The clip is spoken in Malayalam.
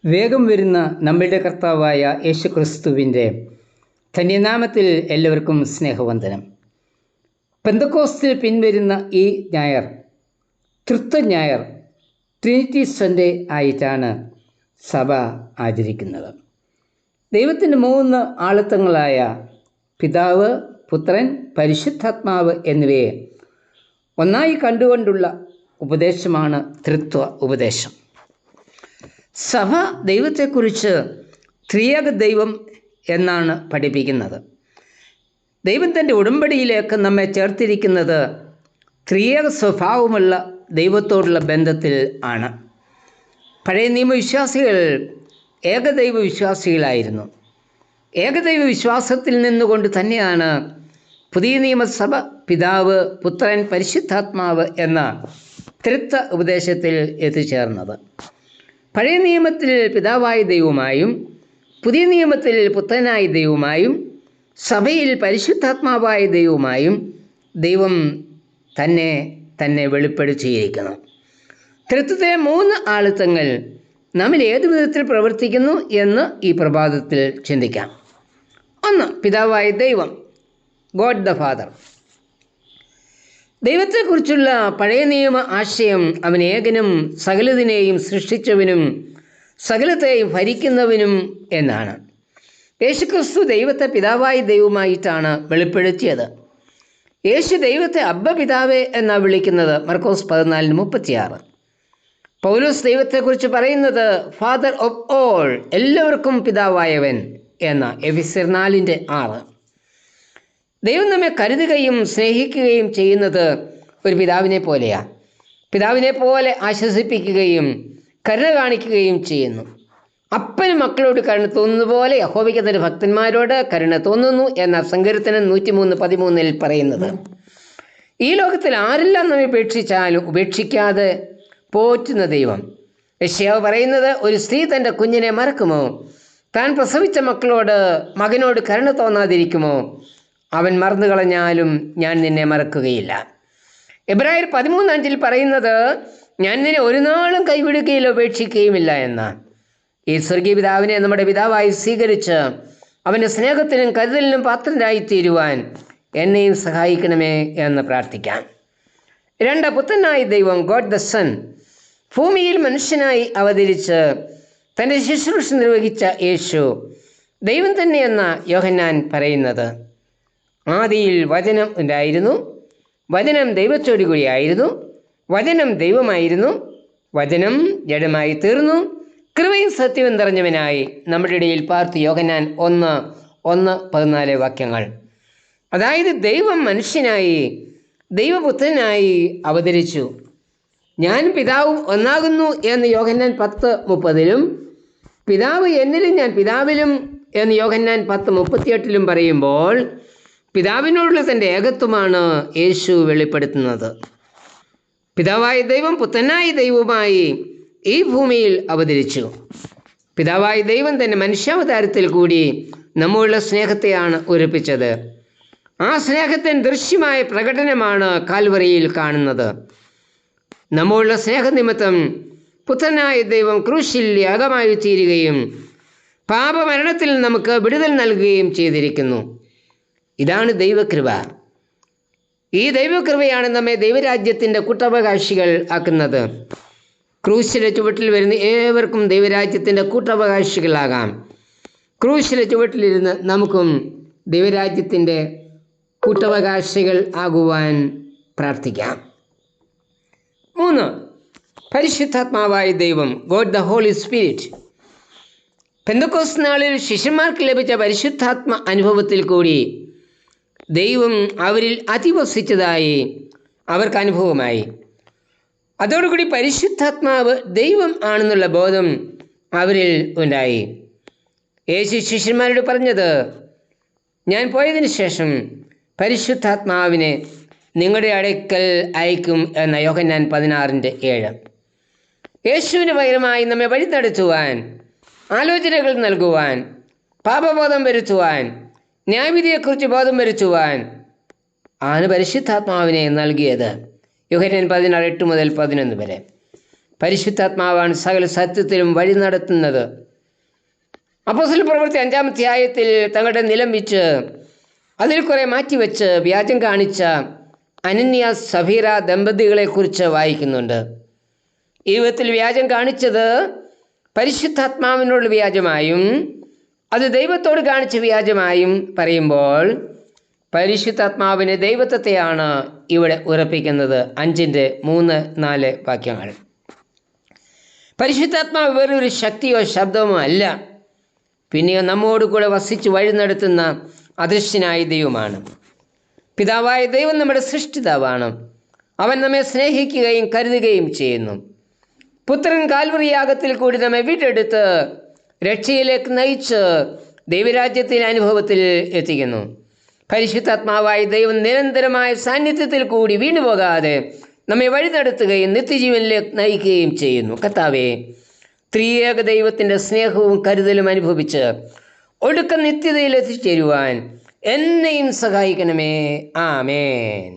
വേഗം വരുന്ന നമ്മളുടെ കർത്താവായ യേശു ക്രിസ്തുവിൻ്റെ ധന്യനാമത്തിൽ എല്ലാവർക്കും സ്നേഹവന്ദനം. പെന്തക്കോസ്തിൽ പിൻവരുന്ന ഈ ഞായർ തൃത്വ ഞായർ, ട്രിനിറ്റി സൺഡേ ആയിട്ടാണ് സഭ ആചരിക്കുന്നത്. ദൈവത്തിൻ്റെ 3 ആളത്വങ്ങളായ പിതാവ്, പുത്രൻ, പരിശുദ്ധാത്മാവ് എന്നിവയെ ഒന്നായി കണ്ടുകൊണ്ടുള്ള ഉപദേശമാണ് തൃത്വ ഉപദേശം. സഭ ദൈവത്തെക്കുറിച്ച് ത്രിയേക ദൈവം എന്നാണ് പഠിപ്പിക്കുന്നത്. ദൈവം തൻ്റെ ഉടമ്പടിയിലേക്ക് നമ്മെ ചേർത്തിരിക്കുന്നത് ത്രിയേക സ്വഭാവമുള്ള ദൈവത്തോടുള്ള ബന്ധത്തിൽ ആണ്. പഴയ നിയമവിശ്വാസികൾ ഏകദൈവ വിശ്വാസികളായിരുന്നു. ഏകദൈവ വിശ്വാസത്തിൽ നിന്നുകൊണ്ട് തന്നെയാണ് പുതിയ നിയമസഭ പിതാവ്, പുത്രൻ, പരിശുദ്ധാത്മാവ് എന്ന ത്രിത്വ ഉപദേശത്തിൽ എത്തിച്ചേർന്നത്. പഴയ നിയമത്തിൽ പിതാവായ ദൈവമായും പുതിയ നിയമത്തിൽ പുത്രനായ ദൈവമായും സഭയിൽ പരിശുദ്ധാത്മാവായ ദൈവമായും ദൈവം തന്നെ വെളിപ്പെടുത്തിയിരിക്കുന്നു. ത്രിത്വത്തിലെ 3 ആളത്വങ്ങൾ നമ്മിൽ ഏത് വിധത്തിൽ പ്രവർത്തിക്കുന്നു എന്ന് ഈ പ്രഭാതത്തിൽ ചിന്തിക്കാം. 1. പിതാവായ ദൈവം, ഗോഡ് ദ ഫാദർ. ദൈവത്തെക്കുറിച്ചുള്ള പഴയ നിയമ ആശയം അവൻ ഏകനും സകലതിനെയും സൃഷ്ടിച്ചവനും സകലത്തെയും ഭരിക്കുന്നവനും എന്നാണ്. യേശുക്രിസ്തു ദൈവത്തെ പിതാവായ ദൈവമായിട്ടാണ് വെളിപ്പെടുത്തിയത്. യേശു ദൈവത്തെ അബ്ബ പിതാവേ എന്നാണ് വിളിക്കുന്നത്. മർക്കോസ് 14:36. പൗലോസ് ദൈവത്തെക്കുറിച്ച് പറയുന്നത് ഫാദർ ഓഫ് ഓൾ, എല്ലാവർക്കും പിതാവായവൻ എന്ന എഫെസ്യർ 4:6. ദൈവം നമ്മെ കരുതുകയും സ്നേഹിക്കുകയും ചെയ്യുന്നത് ഒരു പിതാവിനെ പോലെയാണ്. പിതാവിനെ പോലെ ആശ്വസിപ്പിക്കുകയും കരുണ കാണിക്കുകയും ചെയ്യുന്നു. അപ്പന് മക്കളോട് കരുണ തോന്നുന്ന പോലെ യഹോവയ്ക്ക് തന്റെ ഭക്തന്മാരോട് കരുണ തോന്നുന്നു എന്ന സങ്കീർത്തനം 103:13 പറയുന്നത്. ഈ ലോകത്തിൽ ആരെല്ലാം നമ്മെ ഉപേക്ഷിച്ചാലും ഉപേക്ഷിക്കാതെ പോറ്റുന്ന ദൈവം. യെശയ്യാവ് പറയുന്നത്, ഒരു സ്ത്രീ തൻ്റെ കുഞ്ഞിനെ മറക്കുമോ? താൻ പ്രസവിച്ച മകനോട് കരുണ തോന്നാതിരിക്കുമോ? അവൻ മറന്നു കളഞ്ഞാലും ഞാൻ നിന്നെ മറക്കുകയില്ല. എബ്രായർ 13:5 പറയുന്നത്, ഞാൻ നിന്നെ ഒരു നാളും കൈവിടുകയില്ല, ഉപേക്ഷിക്കുകയുമില്ല എന്നാണ്. ഈ സ്വർഗീയ പിതാവിനെ നമ്മുടെ പിതാവായി സ്വീകരിച്ച് അവൻ്റെ സ്നേഹത്തിനും കരുതലിനും പാത്രരായി തീരുവാൻ എന്നെയും സഹായിക്കണമേ എന്ന് പ്രാർത്ഥിക്കാം. 2. പുത്രനായ ദൈവം, ഗോഡ് ദ സൺ. ഭൂമിയിൽ മനുഷ്യനായി അവതരിച്ച് തൻ്റെ ശുശ്രൂഷ നിർവഹിച്ച യേശു ദൈവം തന്നെയെന്ന യോഹന്നാൻ പറയുന്നത്. ആദിയിൽ വചനം ഉണ്ടായിരുന്നു, വചനം ദൈവത്തോടു കൂടിയായിരുന്നു, വചനം ദൈവമായിരുന്നു, വചനം ജഡമായി തീർന്നു, കൃപയും സത്യവും നിറഞ്ഞവനായി നമ്മുടെ ഇടയിൽ പാർത്തു. യോഹന്നാൻ 1:14 വാക്യങ്ങൾ. അതായത് ദൈവം മനുഷ്യനായി ദൈവപുത്രനായി അവതരിച്ചു. ഞാൻ പിതാവും ഒന്നാകുന്നു എന്ന് യോഹന്നാൻ 10:30 പിതാവ് എന്നിലും ഞാൻ പിതാവിലും എന്ന് യോഹന്നാൻ 10:38 പറയുമ്പോൾ പിതാവിനോടുള്ള തൻ്റെ ഏകത്വമാണ് യേശു വെളിപ്പെടുത്തുന്നത്. പിതാവായ ദൈവം പുത്രനായ ദൈവവുമായി ഈ ഭൂമിയിൽ അവതരിച്ചു. പിതാവായ ദൈവം തൻ്റെ മനുഷ്യാവതാരത്തിൽ കൂടി നമ്മളുടെ സ്നേഹത്തെയാണ് ഉറപ്പിച്ചത്. ആ സ്നേഹത്തിൻ്റെ ദൃശ്യമായ പ്രകടനമാണ് കാൽവറിയിൽ കാണുന്നത്. നമ്മളുടെ സ്നേഹനിമിത്തം പുത്രനായ ദൈവം ക്രൂശിൽ യാഗമായി തീരുകയും പാപമരണത്തിൽ നമുക്ക് വിടുതൽ നൽകുകയും ചെയ്തിരിക്കുന്നു. ഇതാണ് ദൈവകൃപ. ഈ ദൈവകൃപയാണ് നമ്മെ ദൈവരാജ്യത്തിൻ്റെ കൂട്ടവകാശികൾ ആക്കുന്നത്. ക്രൂശിലെ ചുവട്ടിൽ വരുന്ന ഏവർക്കും ദൈവരാജ്യത്തിൻ്റെ കൂട്ടവകാശികളാകാം. ക്രൂശിലെ ചുവട്ടിലിരുന്ന് നമുക്കും ദൈവരാജ്യത്തിൻ്റെ കൂട്ടവകാശികൾ ആകുവാൻ പ്രാർത്ഥിക്കാം. 3. പരിശുദ്ധാത്മാവായ ദൈവം, God the Holy Spirit. Pentecost നാളിൽ ശിഷ്യന്മാർക്ക് ലഭിച്ച പരിശുദ്ധാത്മ അനുഭവത്തിൽ കൂടി ദൈവം അവരിൽ അധിവസിച്ചതായി അവർക്ക് അനുഭവമായി. അതോടുകൂടി പരിശുദ്ധാത്മാവ് ദൈവം ആണെന്നുള്ള ബോധം അവരിൽ ഉണ്ടായി. യേശു ശിഷ്യന്മാരോട് പറഞ്ഞത്, ഞാൻ പോയതിനു ശേഷം പരിശുദ്ധാത്മാവിനെ നിങ്ങളുടെ അടുക്കൽ അയക്കും എന്ന യോഹന്നാൻ 16:7. യേശുവിന് പകരമായി നമ്മെ വഴി നടത്തുവാൻ, ആലോചനകൾ നൽകുവാൻ, പാപബോധം വരുത്തുവാൻ, ന്യായവിധിയെക്കുറിച്ച് ബോധം വരുത്തുവാൻ ആണ് പരിശുദ്ധാത്മാവിനെ നൽകിയത്. യോഹന്നാൻ 16:8-11. പരിശുദ്ധാത്മാവാണ് സകല സത്യത്തിലും വഴി നടത്തുന്നത്. അപ്പോസ്തലപ്രവൃത്തി 5-ാം അധ്യായത്തിൽ തങ്ങളുടെ നിലം വിറ്റ് അതിൽ കുറെ മാറ്റിവെച്ച് വ്യാജം കാണിച്ച അനന്യ സഫീറ ദമ്പതികളെക്കുറിച്ച് വായിക്കുന്നുണ്ട്. ഈ വിധത്തിൽ വ്യാജം കാണിച്ചത് പരിശുദ്ധാത്മാവിനോട് വ്യാജമായും അത് ദൈവത്തോട് കാണിച്ച വ്യാജമായും പറയുമ്പോൾ പരിശുദ്ധാത്മാവിന് ദൈവത്വത്തെയാണ് ഇവിടെ ഉറപ്പിക്കുന്നത്. 5:3-4 വാക്യങ്ങൾ. പരിശുദ്ധാത്മാവ് വേറൊരു ശക്തിയോ ശബ്ദമോ അല്ല, പിന്നെയോ നമ്മോട് കൂടെ വസിച്ച് വഴി നടത്തുന്ന അദൃശ്യനായ ദൈവമാണ്. പിതാവായ ദൈവം നമ്മുടെ സൃഷ്ടിതാവാണ്. അവൻ നമ്മെ സ്നേഹിക്കുകയും കരുതുകയും ചെയ്യുന്നു. പുത്രൻ കാൽവറി യാഗത്തിൽ കൂടി നമ്മെ വീണ്ടെടുത്ത് രക്ഷയിലേക്ക് നയിച്ച് ദൈവരാജ്യത്തിൻ്റെ അനുഭവത്തിൽ എത്തിക്കുന്നു. പരിശുദ്ധാത്മാവായ ദൈവം നിരന്തരമായ സാന്നിധ്യത്തിൽ കൂടി വീണുപോകാതെ നമ്മെ വഴി നടത്തുകയും നിത്യജീവനിലേക്ക് നയിക്കുകയും ചെയ്യുന്നു. കർത്താവേ, ത്രിയേക ദൈവത്തിൻ്റെ സ്നേഹവും കരുതലും അനുഭവിച്ച് ഒടുക്കം നിത്യതയിൽ എത്തിച്ചേരുവാൻ എന്നെയും സഹായിക്കണമേ. ആമേൻ.